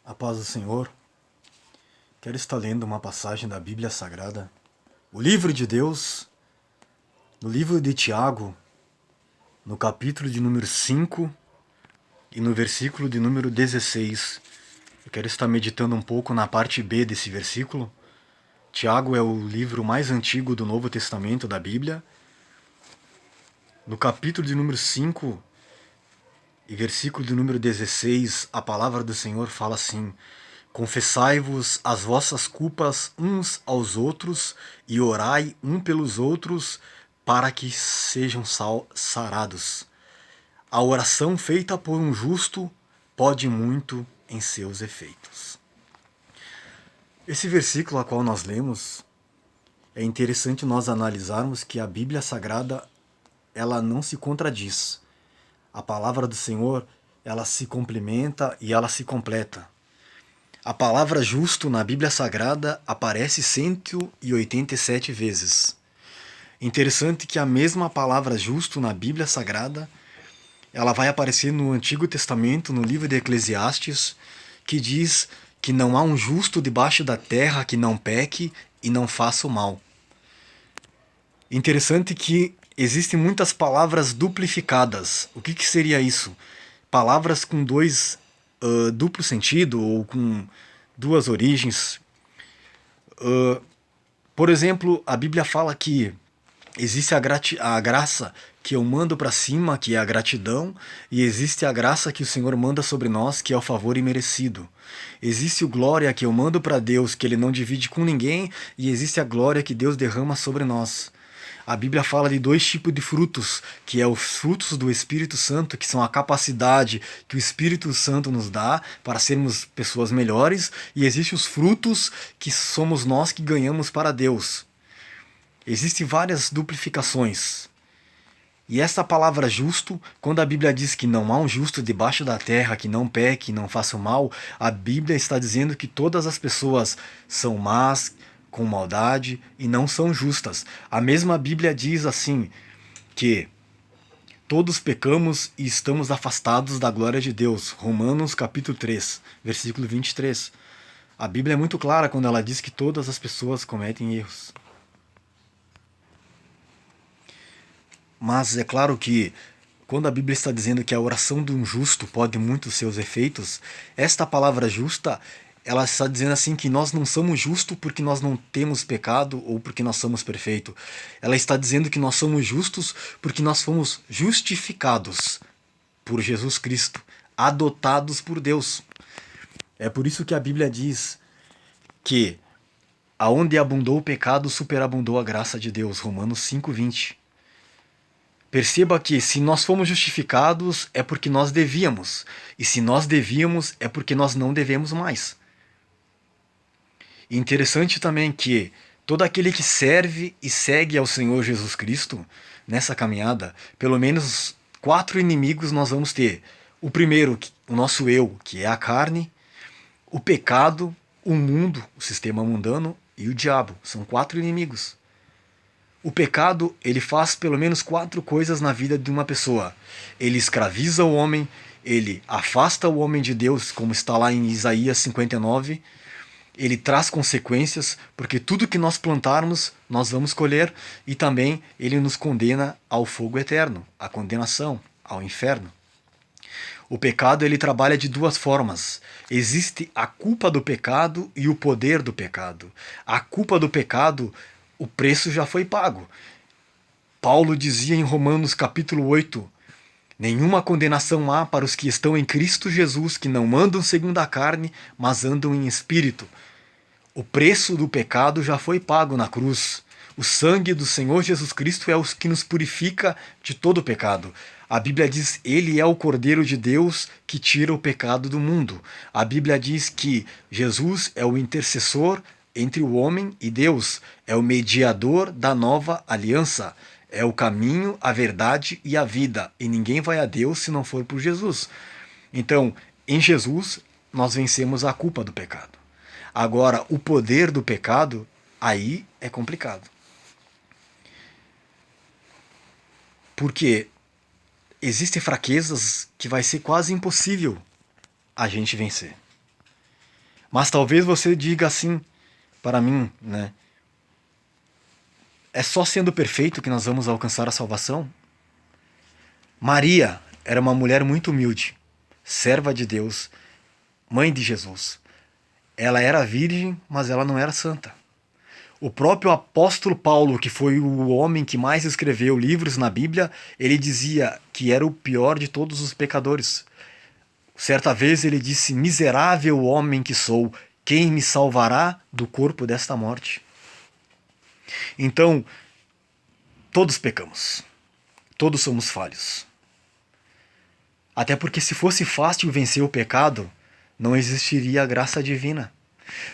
A paz do Senhor. Quero estar lendo uma passagem da Bíblia Sagrada, o livro de Deus, no livro de Tiago, no capítulo de número 5 e no versículo de número 16. Eu quero estar meditando um pouco na parte B desse versículo. Tiago é o livro mais antigo do Novo Testamento da Bíblia. No capítulo de número 5 e versículo de número 16, a palavra do Senhor fala assim: confessai-vos as vossas culpas uns aos outros e orai um pelos outros para que sejam sarados. A oração feita por um justo pode muito em seus efeitos. Esse versículo a qual nós lemos, é interessante nós analisarmos que a Bíblia Sagrada ela não se contradiz. A palavra do Senhor, ela se complementa e ela se completa. A palavra justo na Bíblia Sagrada aparece 187 vezes. Interessante que a mesma palavra justo na Bíblia Sagrada, ela vai aparecer no Antigo Testamento, no livro de Eclesiastes, que diz que não há um justo debaixo da terra que não peque e não faça o mal. Interessante que existem muitas palavras duplificadas. O que seria isso? Palavras com dois duplo sentido ou com duas origens. Por exemplo, a Bíblia fala que existe a graça que eu mando para cima, que é a gratidão, e existe a graça que o Senhor manda sobre nós, que é o favor imerecido. Existe o glória que eu mando para Deus, que Ele não divide com ninguém, e existe a glória que Deus derrama sobre nós. A Bíblia fala de dois tipos de frutos, que é os frutos do Espírito Santo, que são a capacidade que o Espírito Santo nos dá para sermos pessoas melhores, e existem os frutos que somos nós que ganhamos para Deus. Existem várias duplicações. E essa palavra justo, quando a Bíblia diz que não há um justo debaixo da terra, que não peque, não faça o mal, a Bíblia está dizendo que todas as pessoas são más, com maldade e não são justas. A mesma Bíblia diz assim, que todos pecamos e estamos afastados da glória de Deus. Romanos capítulo 3, versículo 23. A Bíblia é muito clara quando ela diz que todas as pessoas cometem erros. Mas é claro que quando a Bíblia está dizendo que a oração de um justo pode muito seus efeitos, esta palavra justa, ela está dizendo assim que nós não somos justos porque nós não temos pecado ou porque nós somos perfeitos. Ela está dizendo que nós somos justos porque nós fomos justificados por Jesus Cristo, adotados por Deus. É por isso que a Bíblia diz que aonde abundou o pecado, superabundou a graça de Deus. Romanos 5:20. Perceba que se nós fomos justificados é porque nós devíamos. E se nós devíamos é porque nós não devemos mais. E interessante também que todo aquele que serve e segue ao Senhor Jesus Cristo nessa caminhada, pelo menos 4 inimigos nós vamos ter. O primeiro, o nosso eu, que é a carne, o pecado, o mundo, o sistema mundano e o diabo. São 4 inimigos. O pecado, ele faz pelo menos 4 coisas na vida de uma pessoa. Ele escraviza o homem, ele afasta o homem de Deus, como está lá em Isaías 59. Ele traz consequências, porque tudo que nós plantarmos, nós vamos colher. E também ele nos condena ao fogo eterno, à condenação, ao inferno. O pecado, ele trabalha de duas formas. Existe a culpa do pecado e o poder do pecado. A culpa do pecado, o preço já foi pago. Paulo dizia em Romanos capítulo 8, nenhuma condenação há para os que estão em Cristo Jesus, que não andam segundo a carne, mas andam em espírito. O preço do pecado já foi pago na cruz. O sangue do Senhor Jesus Cristo é o que nos purifica de todo o pecado. A Bíblia diz, ele é o Cordeiro de Deus que tira o pecado do mundo. A Bíblia diz que Jesus é o intercessor entre o homem e Deus, é o mediador da nova aliança, é o caminho, a verdade e a vida, e ninguém vai a Deus se não for por Jesus. Então, em Jesus, nós vencemos a culpa do pecado. Agora, o poder do pecado, aí é complicado. Porque existem fraquezas que vai ser quase impossível a gente vencer. Mas talvez você diga assim para mim, né? É só sendo perfeito que nós vamos alcançar a salvação? Maria era uma mulher muito humilde, serva de Deus, mãe de Jesus. Ela era virgem, mas ela não era santa. O próprio apóstolo Paulo, que foi o homem que mais escreveu livros na Bíblia, ele dizia que era o pior de todos os pecadores. Certa vez ele disse: miserável homem que sou, quem me salvará do corpo desta morte? Então, todos pecamos. Todos somos falhos. Até porque se fosse fácil vencer o pecado, não existiria a graça divina.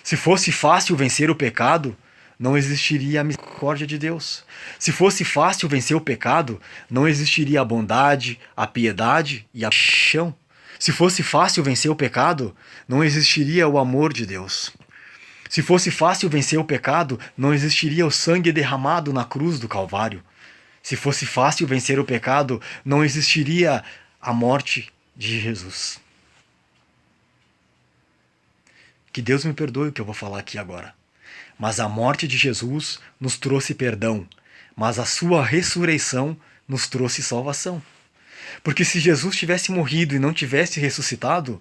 Se fosse fácil vencer o pecado, não existiria a misericórdia de Deus. Se fosse fácil vencer o pecado, não existiria a bondade, a piedade e a paixão. Se fosse fácil vencer o pecado, não existiria o amor de Deus. Se fosse fácil vencer o pecado, não existiria o sangue derramado na cruz do Calvário. Se fosse fácil vencer o pecado, não existiria a morte de Jesus. Que Deus me perdoe o que eu vou falar aqui agora. Mas a morte de Jesus nos trouxe perdão, mas a sua ressurreição nos trouxe salvação. Porque se Jesus tivesse morrido e não tivesse ressuscitado,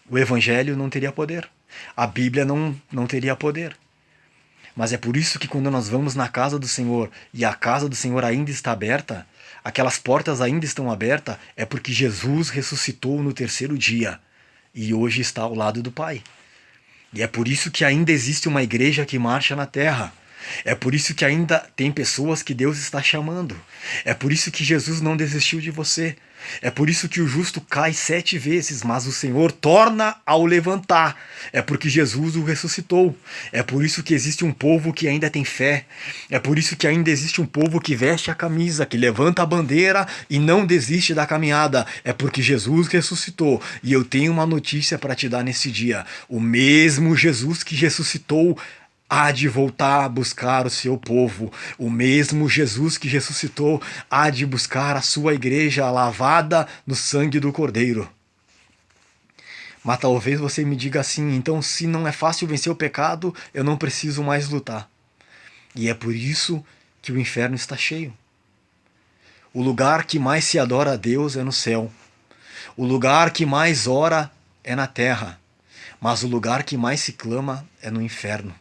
o Evangelho não teria poder. A Bíblia não teria poder. Mas é por isso que quando nós vamos na casa do Senhor e a casa do Senhor ainda está aberta, aquelas portas ainda estão abertas, é porque Jesus ressuscitou no terceiro dia e hoje está ao lado do Pai. E é por isso que ainda existe uma igreja que marcha na terra. É por isso que ainda tem pessoas que Deus está chamando. É por isso que Jesus não desistiu de você. É por isso que o justo cai 7 vezes, mas o Senhor torna ao levantar. É porque Jesus o ressuscitou. É por isso que existe um povo que ainda tem fé. É por isso que ainda existe um povo que veste a camisa, que levanta a bandeira e não desiste da caminhada. É porque Jesus ressuscitou. E eu tenho uma notícia para te dar nesse dia. O mesmo Jesus que ressuscitou há de voltar a buscar o seu povo. O mesmo Jesus que ressuscitou há de buscar a sua igreja lavada no sangue do Cordeiro. Mas talvez você me diga assim: então, se não é fácil vencer o pecado, eu não preciso mais lutar. E é por isso que o inferno está cheio. O lugar que mais se adora a Deus é no céu. O lugar que mais ora é na terra. Mas o lugar que mais se clama é no inferno.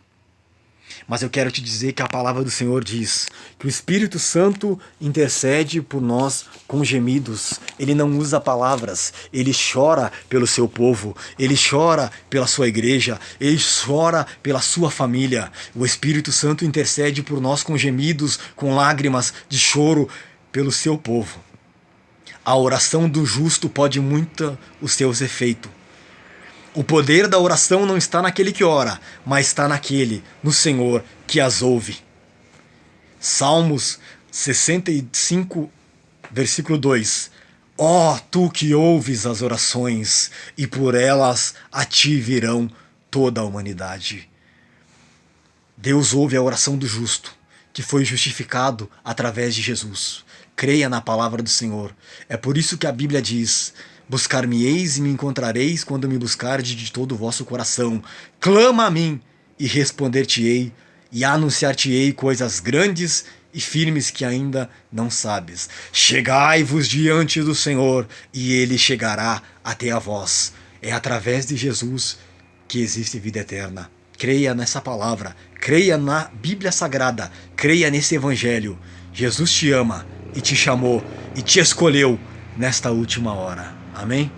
Mas eu quero te dizer que a palavra do Senhor diz que o Espírito Santo intercede por nós com gemidos. Ele não usa palavras, ele chora pelo seu povo, ele chora pela sua igreja, ele chora pela sua família. O Espírito Santo intercede por nós com gemidos, com lágrimas de choro pelo seu povo. A oração do justo pode muito os seus efeitos. O poder da oração não está naquele que ora, mas está no Senhor que as ouve. Salmos 65, versículo 2. Ó, tu que ouves as orações, e por elas a ti virão toda a humanidade. Deus ouve a oração do justo, que foi justificado através de Jesus. Creia na palavra do Senhor. É por isso que a Bíblia diz: buscar-me-eis e me encontrareis quando me buscardes de todo o vosso coração. Clama a mim e responder-te-ei e anunciar-te-ei coisas grandes e firmes que ainda não sabes. Chegai-vos diante do Senhor e ele chegará até a vós. É através de Jesus que existe vida eterna. Creia nessa palavra, creia na Bíblia Sagrada, creia nesse Evangelho. Jesus te ama e te chamou e te escolheu nesta última hora. Amém?